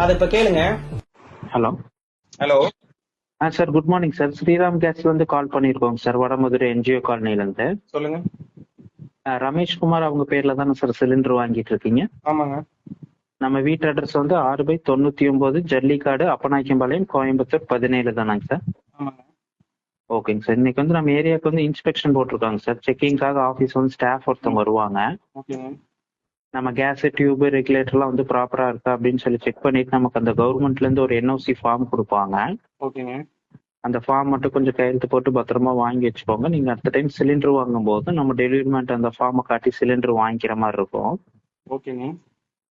அதை இப்ப கேளுங்க. Hello hello sir, good morning sir. Sriram கேஸ்ல இருந்து கால் பண்ணியிருக்கோங்க சார், வடமதுரை என்ஜிஓ காலனில இருந்து. சொல்லுங்க. ரமேஷ்குமார் அவங்க பேர்ல தானே சார் சிலிண்டர் வாங்கிட்டு இருக்கீங்க? ஆமாங்க. நம்ம வீட்டு அட்ரஸ் வந்து 6/99 ஜல்லிக்காடு, அப்பநாயக்கம்பாளையம், கோயம்புத்தூர் 17 தானாங்க சார்? ஆமாங்க. ஓகேங்க சார். இன்னைக்கு வந்து நம்ம ஏரியாவுக்கு வந்து இன்ஸ்பெக்ஷன் போட்டிருக்காங்க சார். செக்கிங்காக ஆஃபீஸ் வந்து ஸ்டாஃப் ஒருத்தவங்க வருவாங்க. ஓகேங்க. நம்ம கேஸ் டியூப் ரெகுலேட்டர்லாம் வந்து ப்ராப்பரா இருக்கா அப்படின்னு சொல்லி செக் பண்ணிட்டு நமக்கு அந்த கவர்மெண்ட்ல இருந்து ஒரு என்ஓசி ஃபார்ம் கொடுப்பாங்க. ஓகேங்க. அந்த ஃபார்ம் மட்டும் கொஞ்சம் கையெழுத்து போட்டு பத்திரமா வாங்கி வச்சுக்கோங்க. நீங்க அடுத்த டைம் சிலிண்டர் வாங்கும் போது நம்ம டெலிவரிமெண்ட் அந்த ஃபார்மை காட்டி சிலிண்டர் வாங்கிக்கிற மாதிரி இருக்கும். ஓகேங்க.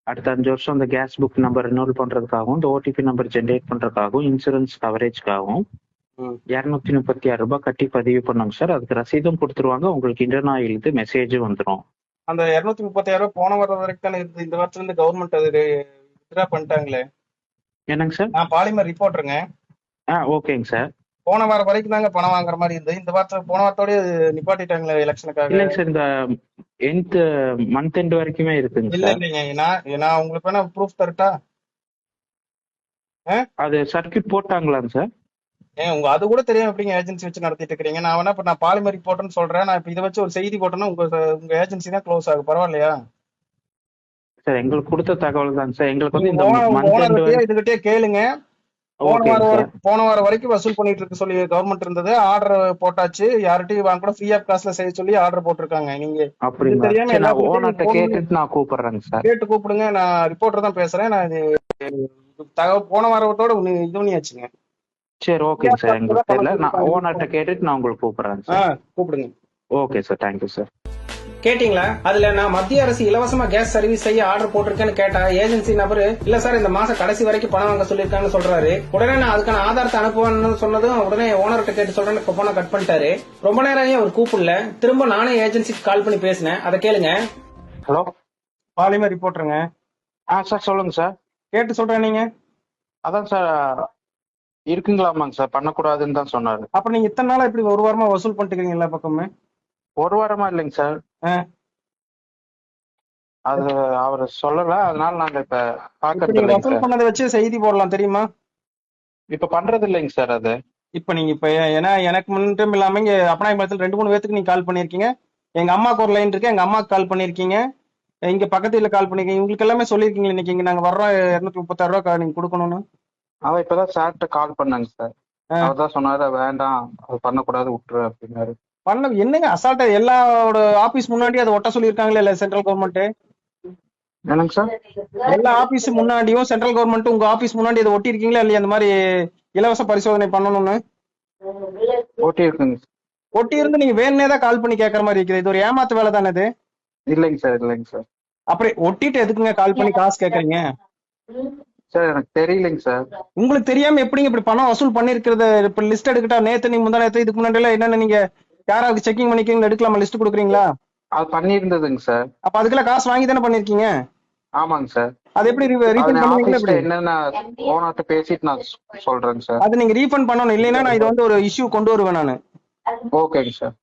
அடுத்த 5 வருஷம் அந்த கேஸ் புக் நம்பர் ரினோல் பண்றதுக்காகவும் இந்த ஓடிபி நம்பர் ஜென்ரேட் பண்றதுக்காகவும் இன்சூரன்ஸ் கவரேஜ்க்காகவும் 236 ரூபாய் கட்டி பதிவு பண்ணுங்க சார். அதுக்கு ரசீதும் கொடுத்துருவாங்க. உங்களுக்கு இன்டர்ன் ஆயில் மெசேஜும் வந்துடும். அந்த 236,000 போன வாரம் வரைக்கும் தானே இருக்குது. இந்த வருஷத்துல இருந்து கவர்மெண்ட் அது வித்ட்ரா பண்ணிட்டாங்களே. என்னங்க சார்? நான் பாலிமர் ரிப்போர்ட்டருங்க. ஓகேங்க சார். போன வாரம் வரைக்கும் தாங்க பணம் வாங்குற மாதிரி இருந்தது. இந்த வாரத்துல போன வாரத்தோடய நிப்பாட்டிட்டாங்களே எலெக்ஷனுக்காக. இல்லைங்க சார், இந்த எண்ட் மந்த் எண்ட் வரைக்குமே இருக்குங்க இல்ல சார். இல்லைங்க, நான் உங்களுக்கு வேணா ப்ரூஃப் தரட்டா? அது சர்க்கியூட் போட்டாங்களாங்க சார்? உங்க அது கூட தெரியாம எப்படிங்க ஏஜென்சி வச்சு நடத்திட்டு இருக்கீங்க? நான் வேணா இப்ப நான் பாலிமர் ரிப்போர்ட்னு சொல்றேன். நான் இப்ப இதை வச்சு ஒரு செய்தி போட்டேன்னா உங்க ஏஜென்சி தான் க்ளோஸ் ஆகும். பரவாயில்லையா சார்? எங்களுக்கு கொடுத்த தகவல் தாங்க சார். எங்களுக்கு வந்து இந்த ஓனர் இதுகிட்டே கேளுங்க. போன வாரம் வரைக்கும் வசூல் பண்ணிட்டு இருக்க சொல்லி கவர்மெண்ட் இருந்தது. ஆர்டர் போட்டாச்சு. யார்கிட்டயும் வாங்க கூட ஃப்ரீ ஆஃப் காஸ்ட்ல செய்ய சொல்லி ஆர்டர் போட்டிருக்காங்க. நீங்க தெரியாம எல்லா நான் கூப்பிடுறேங்க சார். கேட்டு கூப்பிடுங்க. நான் ரிப்போர்ட்டர் தான் பேசுறேன். நான் தகவல் போன வாரத்தோட இது பண்ணியாச்சுங்க. சரி, ஓகே சார். எங்களுக்கு தெரியல. நான் ஓனர்ட்ட கேட்டுட்டு நான் உங்களுக்கு கூப்பிடுறேன் சார். கூப்பிடுங்க. Okay sir, thank you sir. கேட்டீங்களா? அதுல நான் மத்திய அரசு இலவசமா கேஸ் சர்வீஸ் செய்ய ஆர்டர் போட்டிருக்கேன்னு கேட்டா ஏஜென்சி நபரு இல்ல சார் இந்த மாசம் கடைசி வரைக்கும் பணம் வாங்க சொல்லிருக்கான்னு சொல்றாரு. உடனே நான் அதுக்கான ஆதாரத்தை அனுப்புவேன்னு சொன்னதும் உடனே ஓனர்கிட்ட கேட்டு சொல்றேன்னு போன கட் பண்ணிட்டாரு. ரொம்ப நேரம் அவர் கூப்பிடல. திரும்ப நானே ஏஜென்சிக்கு கால் பண்ணி பேசினேன். அதை கேளுங்க. ஹலோ, பாலிமர் ரிப்போர்ட்டருங்க. சார் சொல்லுங்க சார். கேட்டு சொல்றேன். நீங்க அதான் சார் இருக்குங்களாமாங்க சார், பண்ணக்கூடாதுன்னு தான் சொன்னாரு. அப்புறம் நீங்க இத்தனை நாளா இப்படி ஒரு வாரமா வசூல் பண்ணிட்டு எல்லா பக்கமே? ஒரு வாரமா இல்லைங்க சார், அது அவர் சொல்லல. அதனால நாங்க இப்ப பாக்குறது வசூல் பண்ணதை வச்சு செய்தி போடலாம் தெரியுமா? இப்ப பண்றது இல்லைங்க சார். அது இப்ப நீங்க இப்ப ஏன்னா எனக்கு மட்டும் இல்லாம இங்க அப்பநாயக்கம்பாளையத்துல 2-3 பேத்துக்கு நீங்க கால் பண்ணிருக்கீங்க. எங்க அம்மாக்கு ஒரு லைன் இருக்கு, எங்க அம்மாக்கு கால் பண்ணிருக்கீங்க, இங்க பக்கத்துல கால் பண்ணிருக்கீங்க. உங்களுக்கு எல்லாமே சொல்லிருக்கீங்க. இன்னைக்கு இங்க நாங்க வர்றோம் 236 ரூபாய் நீங்க கொடுக்கணும்னு. அவன் இப்பதான் சார்ட்ட கால் பண்ணாங்க சார். அவர்தான் சொன்னாரு வேண்டாம், அது பண்ணக்கூடாது, விட்டுரு அப்படின்னாரு. என்னங்க அசால்ட்டா எல்லாரோட ஆபீஸ் முன்னாடி அதை ஒட்ட சொல்லியிருக்காங்களே இல்ல சென்ட்ரல் கவர்மெண்ட்? என்னங்க சார்? எல்லா ஆபீஸ் முன்னாடியும் சென்ட்ரல் கவர்மெண்ட் உங்க ஆபீஸ் முன்னாடி அதை ஒட்டி இருக்கீங்களா இல்லையா? அந்த மாதிரி இலவச பரிசோதனை பண்ணணும்னு ஒட்டி இருக்குங்க. ஒட்டி இருந்து நீங்க வேணுனே தான் கால் பண்ணி கேட்கற மாதிரி இருக்குது. இது ஒரு ஏமாத்து வேலை தானே இது? இல்லைங்க சார், இல்லைங்க சார். அப்புறம் ஒட்டிட்டு எதுக்குங்க கால் பண்ணி காசு கேக்குறீங்க? சார் எனக்கு தெரியலைங்க சார். உங்களுக்கு தெரியாம எப்படிங்க இப்படி பணம் வசூல் பண்ணிருக்கிறது? இப்ப லிஸ்ட் எடுக்கட்டா? நேத்து நீங்க முந்தா நேத்து இதுக்கு முன்னாடி எல்லாம் என்னென்ன நீங்க யாராவது செக்கிங் பண்ணிக்கீங்க எடுக்கலாமா? லிஸ்ட் கொடுக்குறீங்களா? அது பண்ணிருந்ததுங்க சார். அப்ப அதுக்கெல்லாம் காசு வாங்கி தானே பண்ணிருக்கீங்க? ஆமாங்க சார். அது எப்படி ரீஃபண்ட் பண்ணுவீங்களா? என்னென்ன ஓனர்ட்ட பேசிட்டு நான் சொல்றேங்க சார். அது நீங்க ரீஃபண்ட் பண்ணணும். இல்லைன்னா நான் இது வந்து ஒரு இஷ்யூ கொண்டு வருவேன் நானு. ஓகேங்க சார்.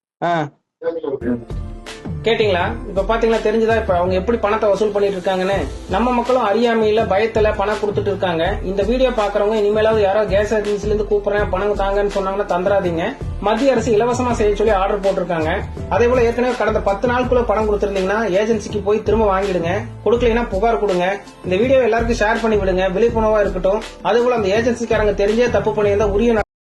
கேட்டீங்களா? இப்ப பாத்தீங்களா, தெரிஞ்சுதா இப்ப அவங்க எப்படி பணத்தை வசூல் பண்ணிட்டு இருக்காங்கன்னு? நம்ம மக்களும் அறியாமையில பயத்துல பணம் கொடுத்துட்டு இருக்காங்க. இந்த வீடியோ பாக்குறவங்க இனிமேலாவது யாராவது கேஸ் ஏஜென்சில இருந்து கூப்பிடுறேன் பணம் தாங்கன்னு சொன்னாங்கன்னா தந்துராதீங்க. மத்திய அரசு இலவசமா செய்ய சொல்லி ஆர்டர் போட்டிருக்காங்க. அதே போல ஏற்கனவே கடந்த 10 நாளுக்குள்ள பணம் கொடுத்திருந்தீங்கன்னா ஏஜென்சிக்கு போய் திரும்ப வாங்கிடுங்க. கொடுக்கலைன்னா புகார் கொடுங்க. இந்த வீடியோ எல்லாருக்கும் ஷேர் பண்ணி விடுங்க, விழிப்புணர்வா இருக்கட்டும். அதே போல அந்த ஏஜென்சிக்காரங்க தெரிஞ்சே தப்பு பண்ணியிருந்தா உரிய